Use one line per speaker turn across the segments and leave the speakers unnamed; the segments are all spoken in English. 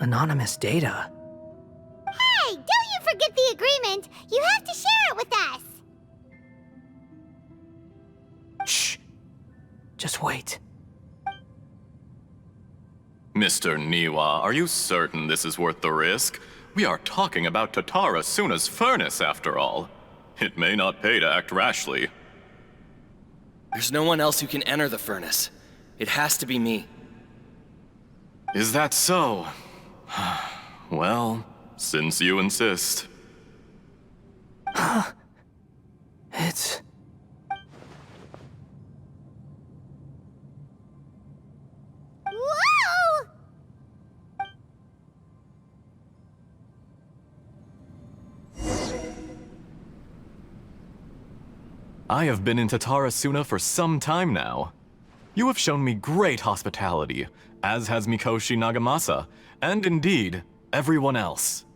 Anonymous data?
Hey, don't you forget the agreement! You have to share it with us!
Shh. Just wait.
Mr. Niwa, are you certain this is worth the risk? We are talking about Tatara Suna's furnace, after all. It may not pay to act rashly.
There's no one else who can enter the furnace. It has to be me.
Is that so? Well, since you insist.
It's...
Whoa!
I have been in Tatara Suna for some time now. You have shown me great hospitality, as has Mikoshi Nagamasa, and indeed, everyone else.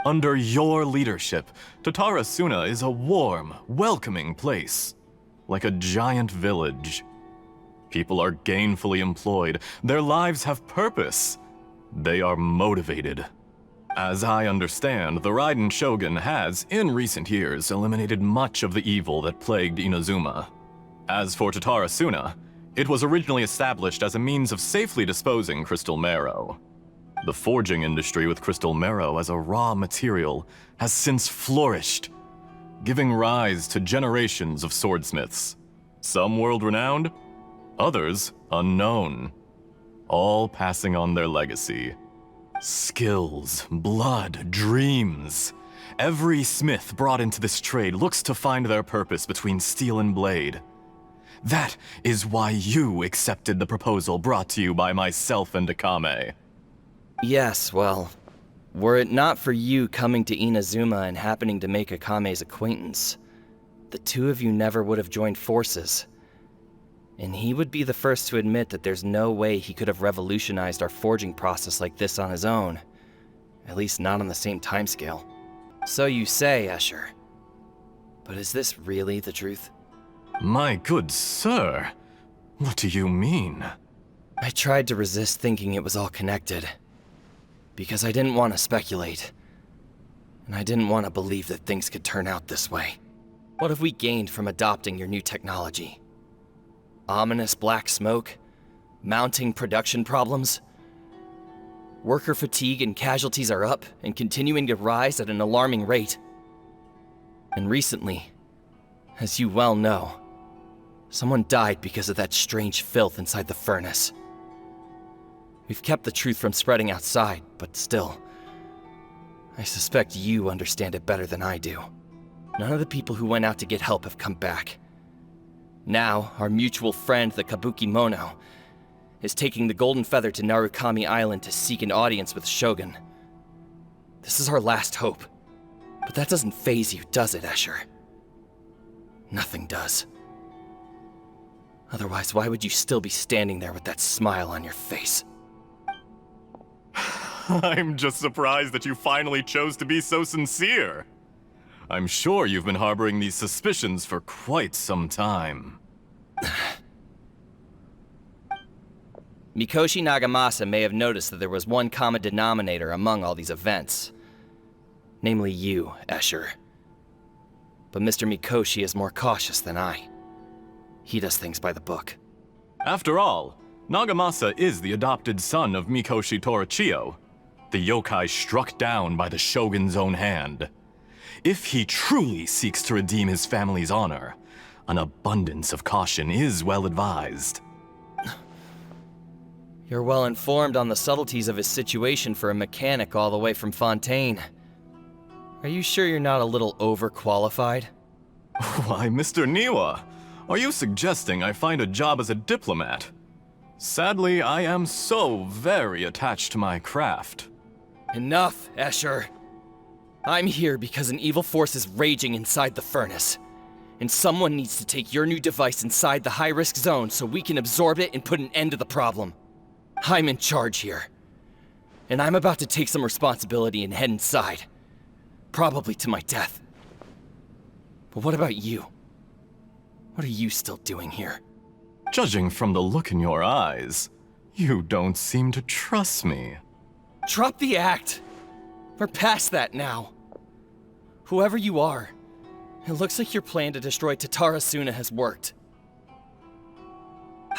Under your leadership, Tatara Suna is a warm, welcoming place, like a giant village. People are gainfully employed, their lives have purpose. They are motivated. As I understand, the Raiden Shogun has, in recent years, eliminated much of the evil that plagued Inazuma. As for Tatara Suna, it was originally established as a means of safely disposing crystal marrow. The forging industry with crystal marrow as a raw material has since flourished, giving rise to generations of swordsmiths. Some world-renowned, others unknown, all passing on their legacy. Skills, blood, dreams. Every smith brought into this trade looks to find their purpose between steel and blade. That is why you accepted the proposal brought to you by myself and Akame.
Yes, well, were it not for you coming to Inazuma and happening to make Akame's acquaintance, the two of you never would have joined forces. And he would be the first to admit that there's no way he could have revolutionized our forging process like this on his own. At least not on the same timescale. So you say, Escher. But is this really the truth?
My good sir, what do you mean?
I tried to resist thinking it was all connected. Because I didn't want to speculate. And I didn't want to believe that things could turn out this way. What have we gained from adopting your new technology? Ominous black smoke? Mounting production problems? Worker fatigue and casualties are up and continuing to rise at an alarming rate. And recently, as you well know, someone died because of that strange filth inside the furnace. We've kept the truth from spreading outside, but still, I suspect you understand it better than I do. None of the people who went out to get help have come back. Now, our mutual friend, the Kabuki Mono, is taking the Golden Feather to Narukami Island to seek an audience with Shogun. This is our last hope. But that doesn't faze you, does it, Escher? Nothing does. Otherwise, why would you still be standing there with that smile on your face?
I'm just surprised that you finally chose to be so sincere. I'm sure you've been harboring these suspicions for quite some time.
Mikoshi Nagamasa may have noticed that there was one common denominator among all these events. Namely you, Escher. But Mr. Mikoshi is more cautious than I. He does things by the book.
After all, Nagamasa is the adopted son of Mikoshi Torichio, the yokai struck down by the Shogun's own hand. If he truly seeks to redeem his family's honor, an abundance of caution is well advised.
You're well informed on the subtleties of his situation for a mechanic all the way from Fontaine. Are you sure you're not a little overqualified?
Why, Mr. Niwa, are you suggesting I find a job as a diplomat? Sadly, I am so very attached to my craft.
Enough, Escher. I'm here because an evil force is raging inside the furnace. And someone needs to take your new device inside the high-risk zone so we can absorb it and put an end to the problem. I'm in charge here. And I'm about to take some responsibility and head inside. Probably to my death. But what about you? What are you still doing here?
Judging from the look in your eyes, you don't seem to trust me.
Drop the act. We're past that now. Whoever you are, it looks like your plan to destroy Tatarasuna has worked.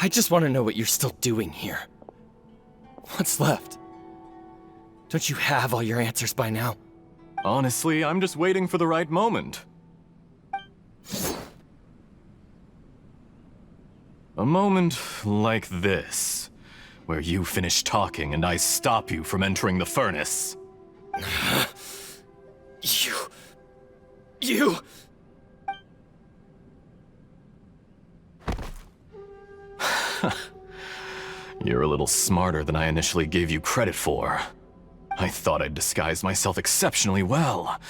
I just want to know what you're still doing here. What's left? Don't you have all your answers by now?
Honestly, I'm just waiting for the right moment. A moment like this, where you finish talking and I stop you from entering the furnace.
You...
You're a little smarter than I initially gave you credit for. I thought I'd disguised myself exceptionally well,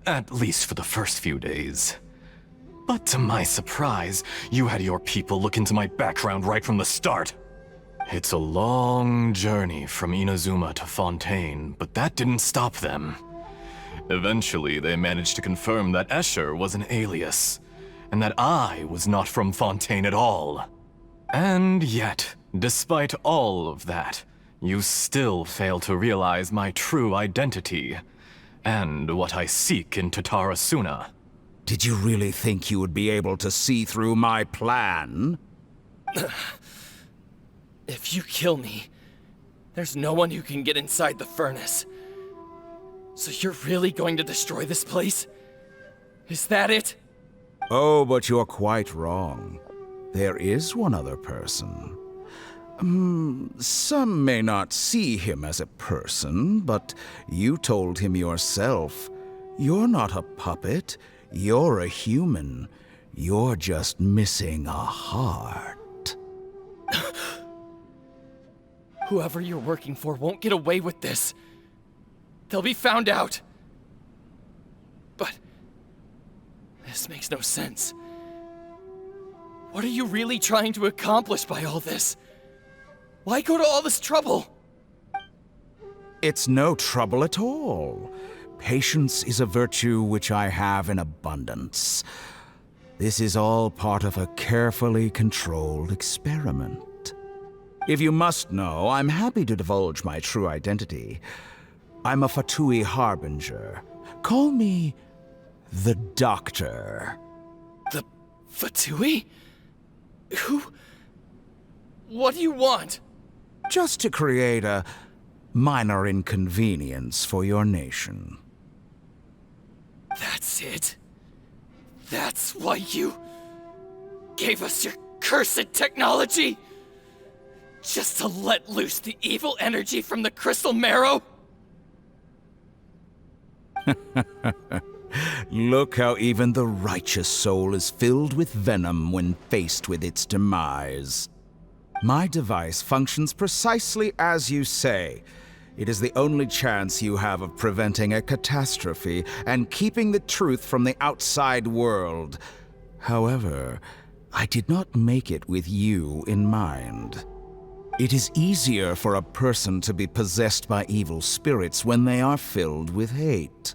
at least for the first few days. But to my surprise, you had your people look into my background right from the start. It's a long journey from Inazuma to Fontaine, but that didn't stop them. Eventually, they managed to confirm that Escher was an alias, and that I was not from Fontaine at all. And yet, despite all of that, you still fail to realize my true identity, and what I seek in Tatarasuna.
Did you really think you would be able to see through my plan?
If you kill me, there's no one who can get inside the furnace. So you're really going to destroy this place? Is that it?
Oh, but you're quite wrong. There is one other person. Some may not see him as a person, but you told him yourself. You're not a puppet. You're a human. You're just missing a heart.
Whoever you're working for won't get away with this. They'll be found out. But this makes no sense. What are you really trying to accomplish by all this? Why go to all this trouble?
It's no trouble at all. Patience is a virtue which I have in abundance. This is all part of a carefully controlled experiment. If you must know, I'm happy to divulge my true identity. I'm a Fatui Harbinger. Call me the Doctor.
The Fatui? Who? What do you want?
Just to create a minor inconvenience for your nation.
That's it? That's why you gave us your cursed technology? Just to let loose the evil energy from the crystal marrow?
Look how even the righteous soul is filled with venom when faced with its demise. My device functions precisely as you say. It is the only chance you have of preventing a catastrophe and keeping the truth from the outside world. However, I did not make it with you in mind. It is easier for a person to be possessed by evil spirits when they are filled with hate.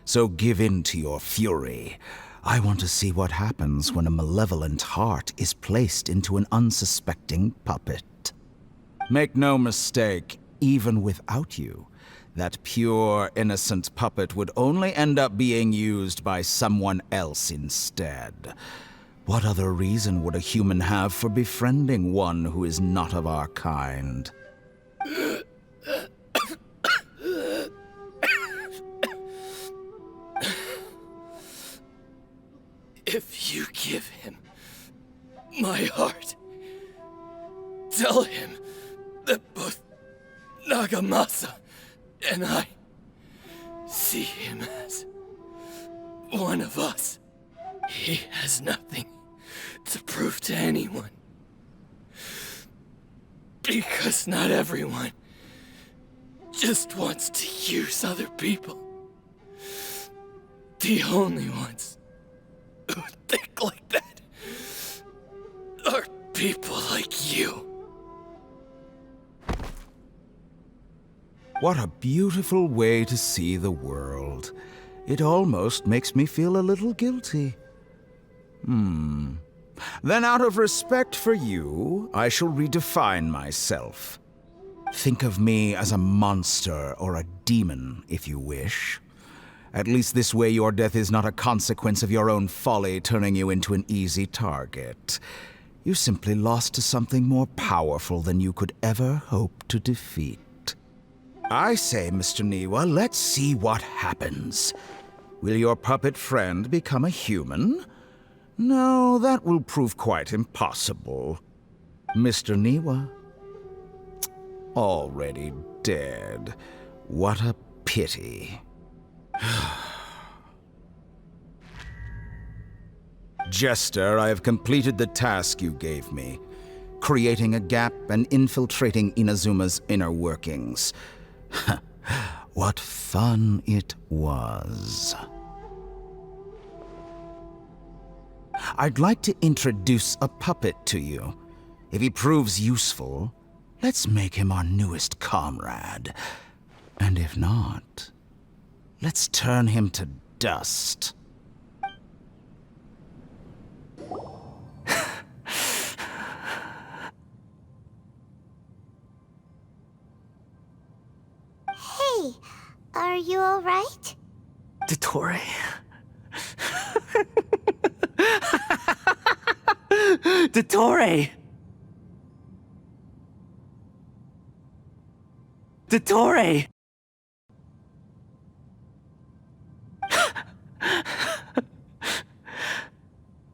So give in to your fury. I want to see what happens when a malevolent heart is placed into an unsuspecting puppet. Make no mistake, even without you, that pure, innocent puppet would only end up being used by someone else instead. What other reason would a human have for befriending one who is not of our kind?
If you give him my heart, tell him that both Nagamasa and I see him as one of us. He has nothing to prove to anyone. Because not everyone just wants to use other people. The only ones who think like that are people like you.
What a beautiful way to see the world. It almost makes me feel a little guilty. Then out of respect for you, I shall redefine myself. Think of me as a monster or a demon, if you wish. At least this way your death is not a consequence of your own folly turning you into an easy target. You simply lost to something more powerful than you could ever hope to defeat. I say, Mr. Niwa, let's see what happens. Will your puppet friend become a human? No, that will prove quite impossible. Mr. Niwa? Already dead. What a pity. Jester, I have completed the task you gave me, creating a gap and infiltrating Inazuma's inner workings. What fun it was. I'd like to introduce a puppet to you. If he proves useful, let's make him our newest comrade. And if not, let's turn him to dust.
Hey, are you alright?
Dottore. Dottore! Dottore!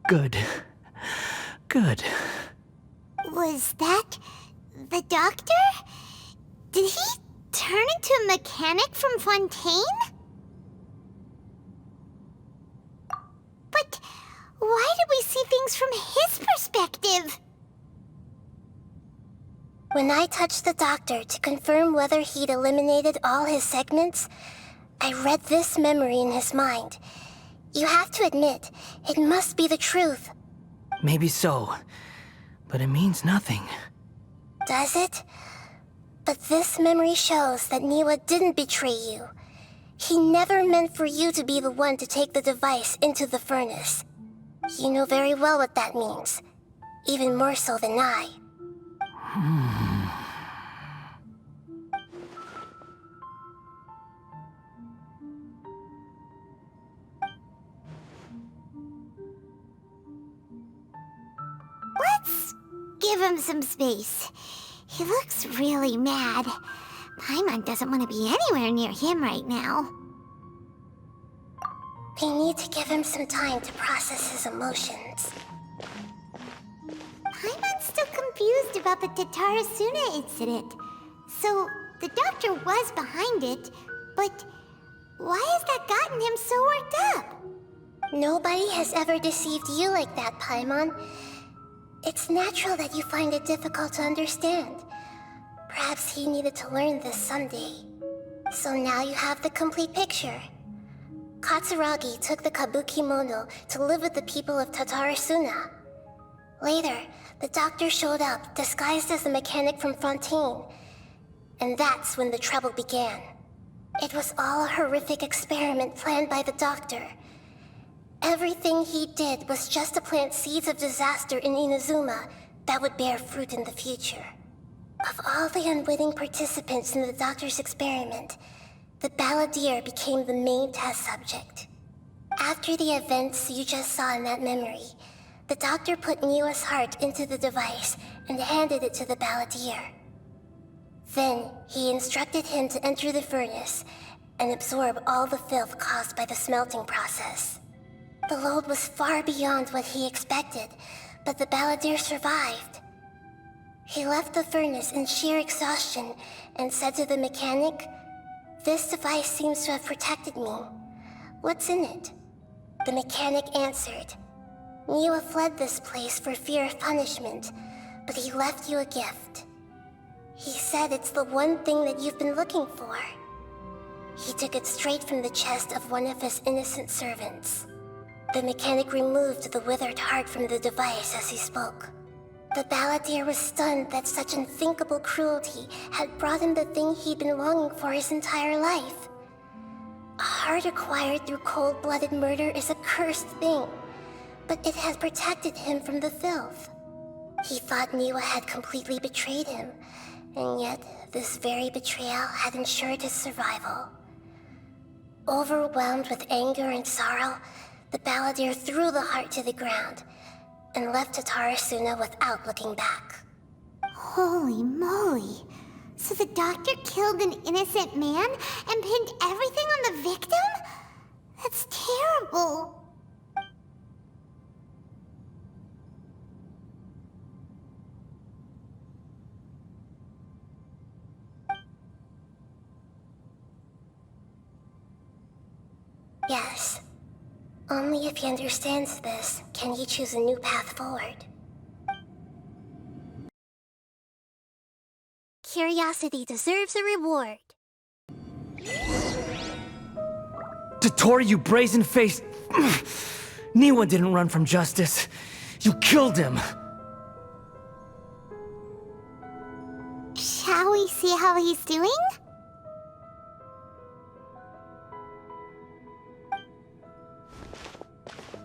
Good. Good.
Was that the doctor? Did he turn into a mechanic from Fontaine? But why did we see things from his perspective? When I touched the doctor to confirm whether he'd eliminated all his segments, I read this memory in his mind. You have to admit, it must be the truth.
Maybe so, but it means nothing.
Does it? But this memory shows that Niwa didn't betray you. He never meant for you to be the one to take the device into the furnace. You know very well what that means. Even more so than I. Let's give him some space. He looks really mad. Paimon doesn't want to be anywhere near him right now. We need to give him some time to process his emotions. Paimon's still confused about the Tatarasuna incident. So, the doctor was behind it, but why has that gotten him so worked up? Nobody has ever deceived you like that, Paimon. It's natural that you find it difficult to understand. Perhaps he needed to learn this someday. So now you have the complete picture. Katsuragi took the kabuki mono to live with the people of Tatarasuna. Later, the doctor showed up, disguised as a mechanic from Fontaine. And that's when the trouble began. It was all a horrific experiment planned by the doctor. Everything he did was just to plant seeds of disaster in Inazuma that would bear fruit in the future. Of all the unwitting participants in the doctor's experiment, the balladeer became the main test subject. After the events you just saw in that memory, the doctor put Niwa's heart into the device and handed it to the balladeer. Then, he instructed him to enter the furnace and absorb all the filth caused by the smelting process. The load was far beyond what he expected, but the balladeer survived. He left the furnace in sheer exhaustion and said to the mechanic, "This device seems to have protected me. What's in it?" The mechanic answered, "Niwa fled this place for fear of punishment, but he left you a gift. He said it's the one thing that you've been looking for." He took it straight from the chest of one of his innocent servants. The mechanic removed the withered heart from the device as he spoke. The balladeer was stunned that such unthinkable cruelty had brought him the thing he'd been longing for his entire life. A heart acquired through cold-blooded murder is a cursed thing, but it had protected him from the filth. He thought Niwa had completely betrayed him, and yet this very betrayal had ensured his survival. Overwhelmed with anger and sorrow, the balladeer threw the heart to the ground and left Tatarasuna without looking back. Holy moly! So the doctor killed an innocent man and pinned everything on the victim? That's terrible. Yes. Only if he understands this can he choose a new path forward. Curiosity deserves a reward.
Dottore, you brazen-faced... Niwa didn't run from justice. You killed him.
Shall we see how he's doing?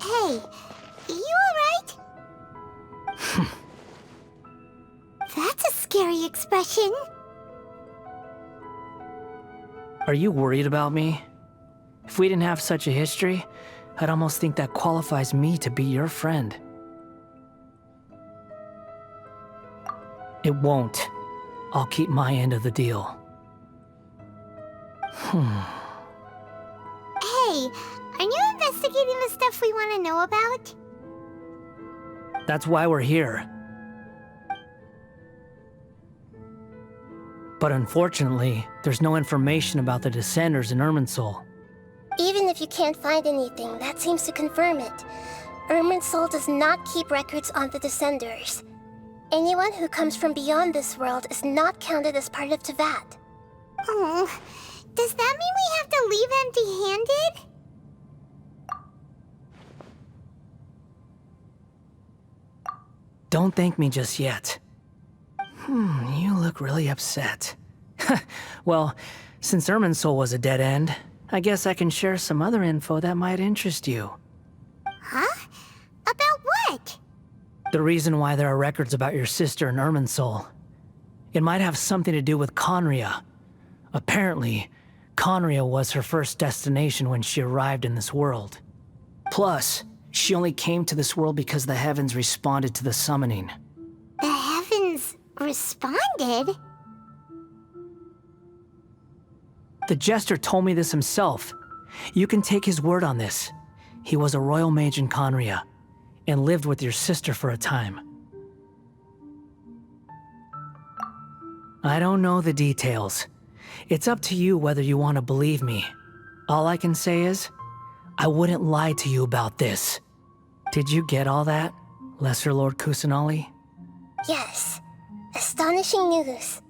Hey, you alright? That's a scary expression.
Are you worried about me? If we didn't have such a history, I'd almost think that qualifies me to be your friend. It won't. I'll keep my end of the deal.
Hey, aren't you investigating the stuff we want to know about?
That's why we're here. But unfortunately, there's no information about the Descenders in Irminsul.
Even if you can't find anything, that seems to confirm it. Irminsul does not keep records on the Descenders. Anyone who comes from beyond this world is not counted as part of Teyvat. Oh, does that mean we have to leave empty-handed?
Don't thank me just yet. You look really upset. Well, since Irminsul was a dead end, I guess I can share some other info that might interest you.
Huh? About what?
The reason why there are records about your sister in Irminsul. It might have something to do with Conria. Apparently, Conria was her first destination when she arrived in this world. Plus, she only came to this world because the heavens responded to the summoning.
The heavens responded?
The Jester told me this himself. You can take his word on this. He was a royal mage in Conria, and lived with your sister for a time. I don't know the details. It's up to you whether you want to believe me. All I can say is, I wouldn't lie to you about this. Did you get all that, Lesser Lord Kusanali?
Yes. Astonishing news.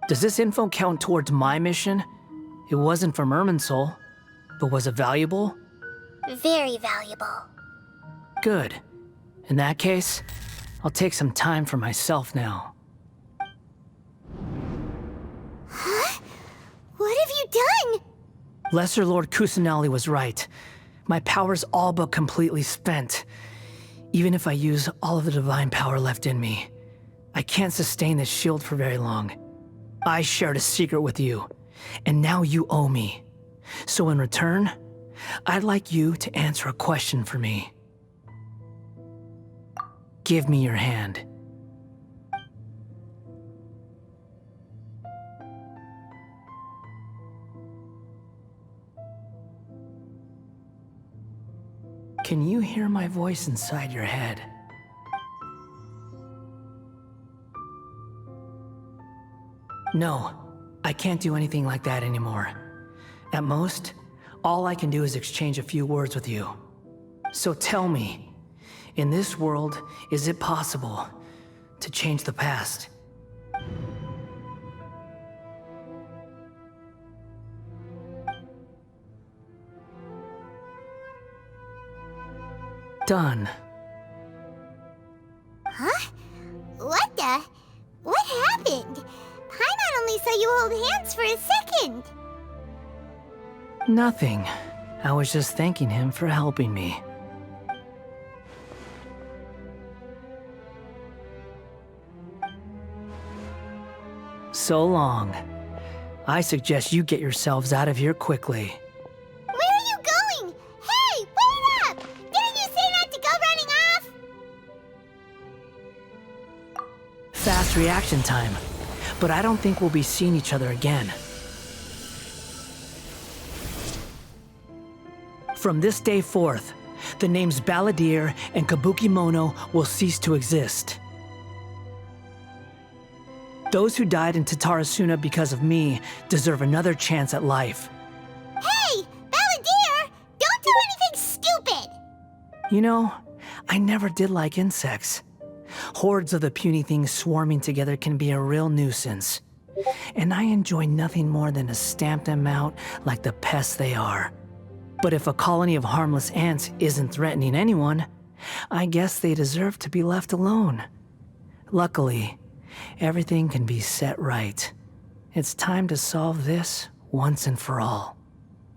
Does this info count towards my mission? It wasn't from Irminsul, but was it valuable?
Very valuable.
Good. In that case, I'll take some time for myself now.
Huh? What have you done?
Lesser Lord Kusanali was right. My power's all but completely spent. Even if I use all of the divine power left in me, I can't sustain this shield for very long. I shared a secret with you, and now you owe me. So in return, I'd like you to answer a question for me. Give me your hand. Can you hear my voice inside your head? No, I can't do anything like that anymore. At most, all I can do is exchange a few words with you. So tell me, in this world, is it possible to change the past? Done.
Huh? What the? What happened? Paimon only saw you hold hands for a second.
Nothing. I was just thanking him for helping me. so long. I suggest you get yourselves out of here quickly.
Where are you going? Hey, wait up! Didn't you say not to go running off?
Fast reaction time. But I don't think we'll be seeing each other again. From this day forth, the names Balladeer and Kabukimono will cease to exist. Those who died in Tatarasuna because of me deserve another chance at life.
Hey, Balladeer! Don't do anything stupid!
You know, I never did like insects. Hordes of the puny things swarming together can be a real nuisance. And I enjoy nothing more than to stamp them out like the pests they are. But if a colony of harmless ants isn't threatening anyone, I guess they deserve to be left alone. Luckily, everything can be set right. It's time to solve this once and for all.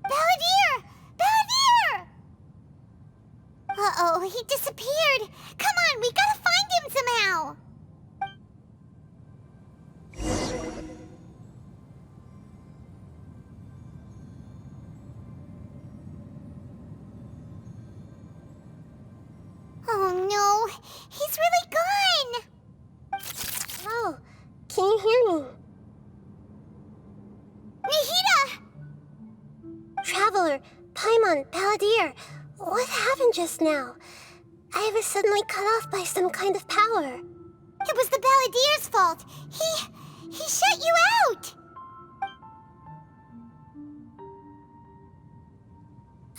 Balladeer! Balladeer! Uh-oh, he disappeared. Come on, we gotta find him somehow. Oh no, he's really gone.
Oh, can you hear me?
Nahida!
Traveler, Paimon, Balladeer, what happened just now? I was suddenly cut off by some kind of power.
It was the Balladeer's fault. He shut you out.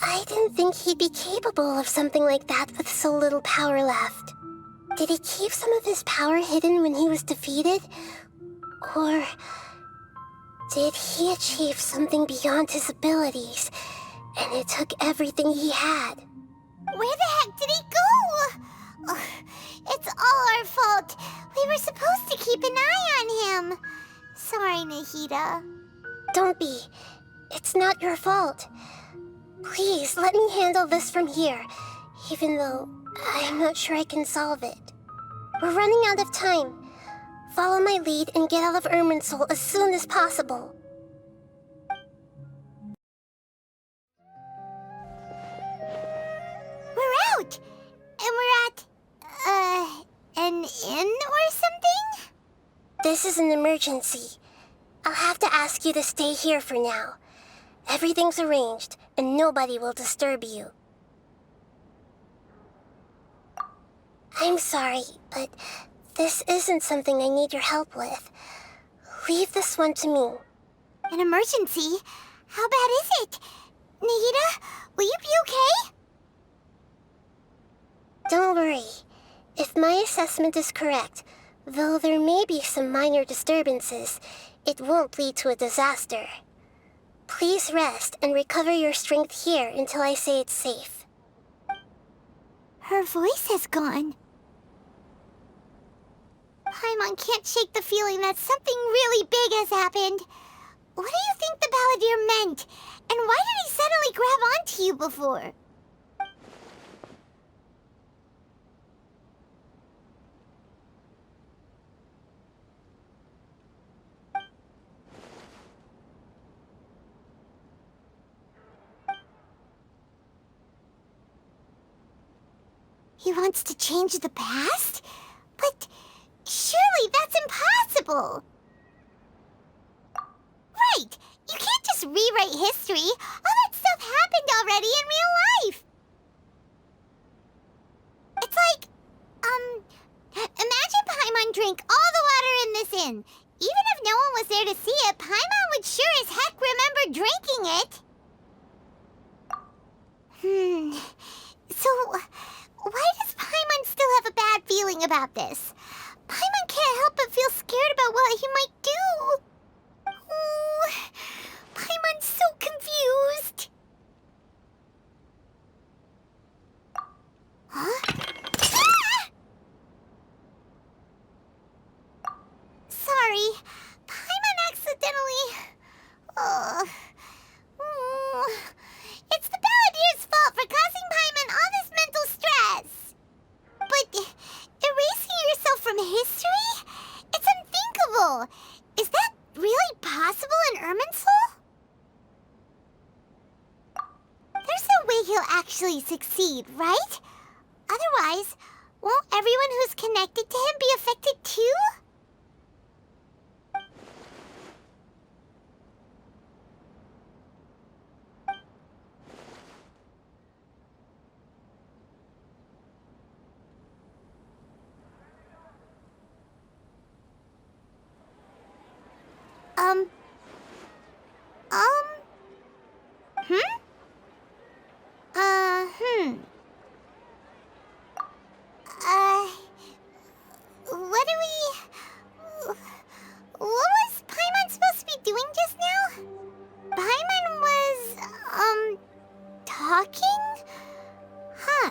I didn't think he'd be capable of something like that with so little power left. Did he keep some of his power hidden when he was defeated? Or did he achieve something beyond his abilities, and it took everything he had?
Where the heck did he go? Ugh, it's all our fault. We were supposed to keep an eye on him. Sorry, Nahida.
Don't be. It's not your fault. Please, let me handle this from here, even though I'm not sure I can solve it. We're running out of time. Follow my lead and get out of Irminsul as soon as possible.
We're out! And we're at, an inn or something?
This is an emergency. I'll have to ask you to stay here for now. Everything's arranged, and nobody will disturb you. I'm sorry, but this isn't something I need your help with. Leave this one to me.
An emergency? How bad is it? Nahida, will you be okay?
Don't worry. If my assessment is correct, though there may be some minor disturbances, it won't lead to a disaster. Please rest and recover your strength here until I say it's safe.
Her voice has gone. Paimon can't shake the feeling that something really big has happened. What do you think the Balladeer meant? And why did he suddenly grab onto you before? He wants to change the past? But surely that's impossible! Right! You can't just rewrite history! All that stuff happened already in real life! It's like, imagine Paimon drank all the water in this inn. Even if no one was there to see it, Paimon would sure as heck remember drinking it. So, why does Paimon still have a bad feeling about this? Paimon can't help but feel scared about what he might do. Oh, Paimon's so confused. Huh? Ah! Sorry, Paimon accidentally... It's the Balladeer's fault for causing Paimon all this mental stress. But erasing yourself from history? It's unthinkable. way he'll actually succeed, right? Otherwise, won't everyone who's connected to him be affected too? What was Paimon supposed to be doing just now? Paimon was, talking? Huh.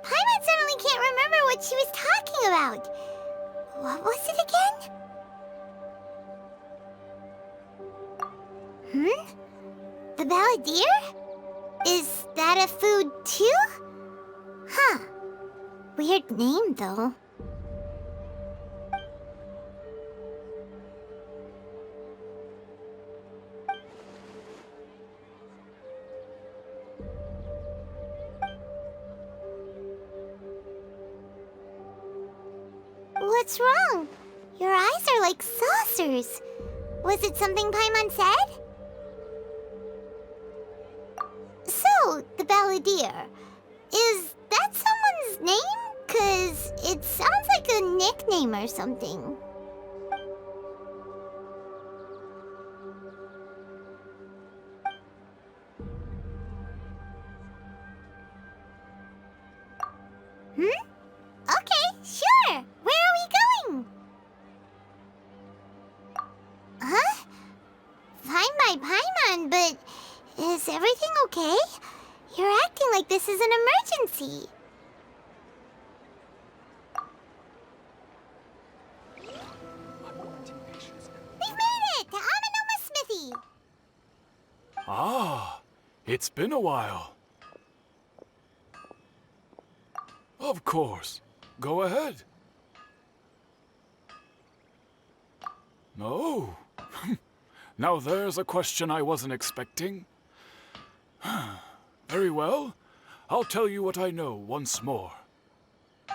Paimon suddenly can't remember what she was talking about. What was it again? The balladeer? Is that a food too? Huh. Weird name, though. What's wrong? Your eyes are like saucers. Was it something Paimon said? So, the balladeer. Is that someone's name? 'Cause it sounds like a nickname or something. Okay, sure. Where are we going? Huh? Fine by Paimon, but is everything okay? You're acting like this is an emergency. We've made it to Amenoma Smithy.
Ah, it's been a while. Of course. Go ahead. No. Now there's a question I wasn't expecting. Very well. I'll tell you what I know once more.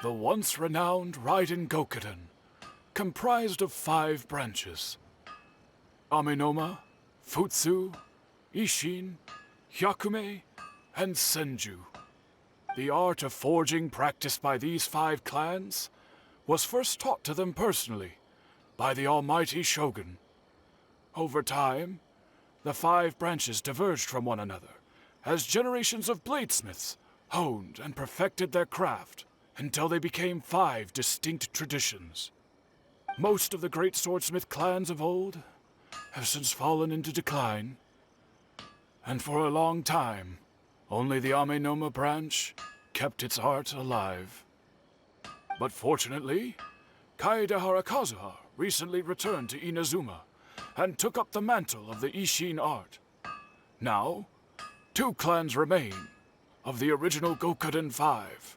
The once renowned Raiden Gokuden, comprised of 5 branches. Amenoma, Futsu, Ishin, Hyakume, and Senju. The art of forging practiced by these 5 clans was first taught to them personally by the almighty Shogun. Over time, the 5 branches diverged from one another as generations of bladesmiths honed and perfected their craft until they became 5 distinct traditions. Most of the great swordsmith clans of old have since fallen into decline, and for a long time, only the Amenoma branch kept its art alive. But fortunately, Kaedehara Kazuha recently returned to Inazuma and took up the mantle of the Ishin art. Now, 2 clans remain of the original Gokuden 5.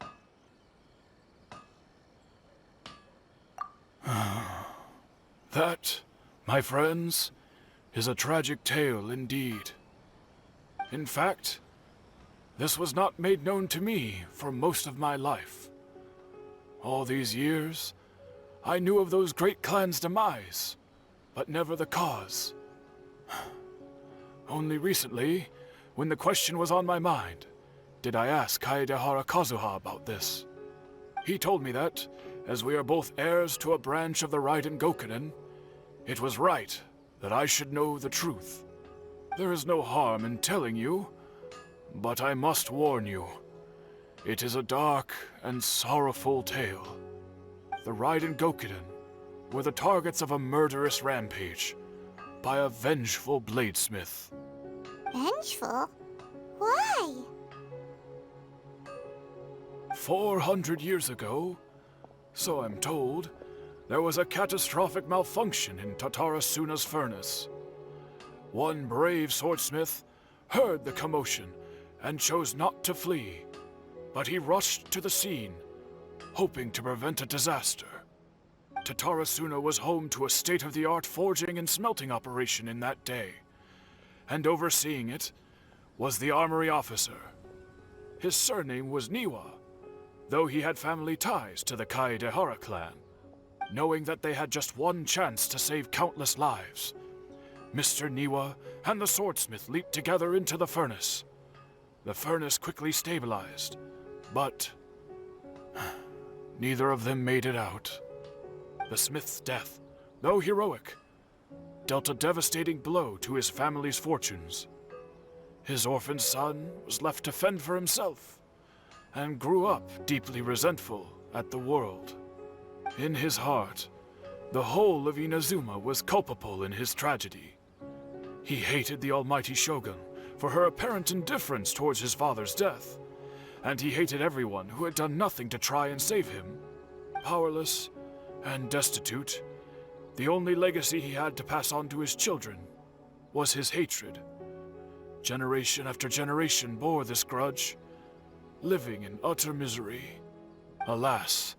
That, my friends, is a tragic tale indeed. In fact, this was not made known to me for most of my life. All these years, I knew of those great clans' demise, but never the cause. Only recently, when the question was on my mind, did I ask Kaedehara Kazuha about this. He told me that, as we are both heirs to a branch of the Raiden Gokuden, it was right that I should know the truth. There is no harm in telling you, but I must warn you. It is a dark and sorrowful tale. The Raiden Gokuden were the targets of a murderous rampage by a vengeful bladesmith.
Vengeful? Why?
400 years ago, so I'm told, there was a catastrophic malfunction in Tatarasuna's furnace. One brave swordsmith heard the commotion and chose not to flee, but he rushed to the scene, hoping to prevent a disaster. Tatarasuna was home to a state-of-the-art forging and smelting operation in that day, and overseeing it was the armory officer, His surname was Niwa, though he had family ties to the Kaedehara clan. Knowing that they had just one chance to save countless lives, Mr. Niwa and the swordsmith leaped together into the furnace. The furnace quickly stabilized, but neither of them made it out. The smith's death, though heroic, dealt a devastating blow to his family's fortunes. His orphan son was left to fend for himself, and grew up deeply resentful at the world. In his heart, the whole of Inazuma was culpable in his tragedy. He hated the almighty shogun for her apparent indifference towards his father's death, and he hated everyone who had done nothing to try and save him. Powerless and destitute, the only legacy he had to pass on to his children was his hatred. Generation after generation bore this grudge, living in utter misery. Alas,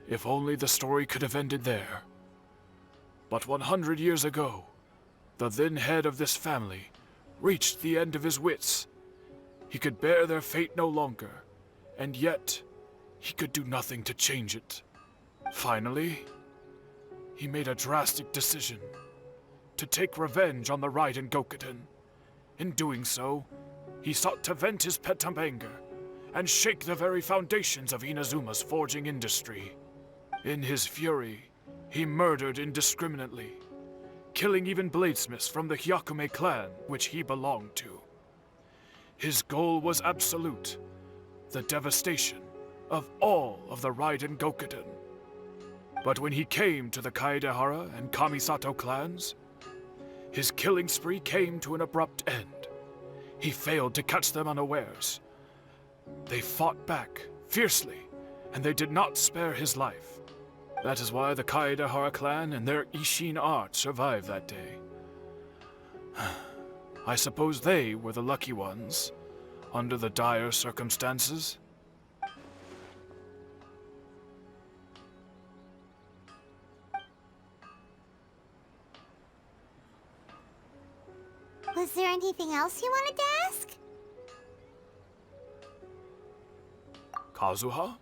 if only the story could have ended there. But 100 years ago, the then head of this family reached the end of his wits. He could bear their fate no longer, and yet he could do nothing to change it. Finally, he made a drastic decision to take revenge on the Raiden Gokuden. In doing so, he sought to vent his pent anger and shake the very foundations of Inazuma's forging industry. In his fury, he murdered indiscriminately, killing even bladesmiths from the Hyakume clan which he belonged to. His goal was absolute, the devastation of all of the Raiden Gokuden. But when he came to the Kaedehara and Kamisato clans, his killing spree came to an abrupt end. He failed to catch them unawares. They fought back fiercely, and they did not spare his life. That is why the Kaedehara clan and their Ishin art survived that day. I suppose they were the lucky ones, under the dire circumstances.
Was there anything else you wanted to ask?
Kazuha?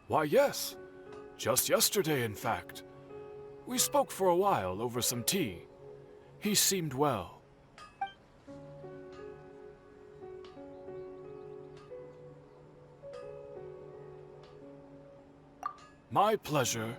Why, yes. Just yesterday, in fact. We spoke for a while over some tea. He seemed well. My pleasure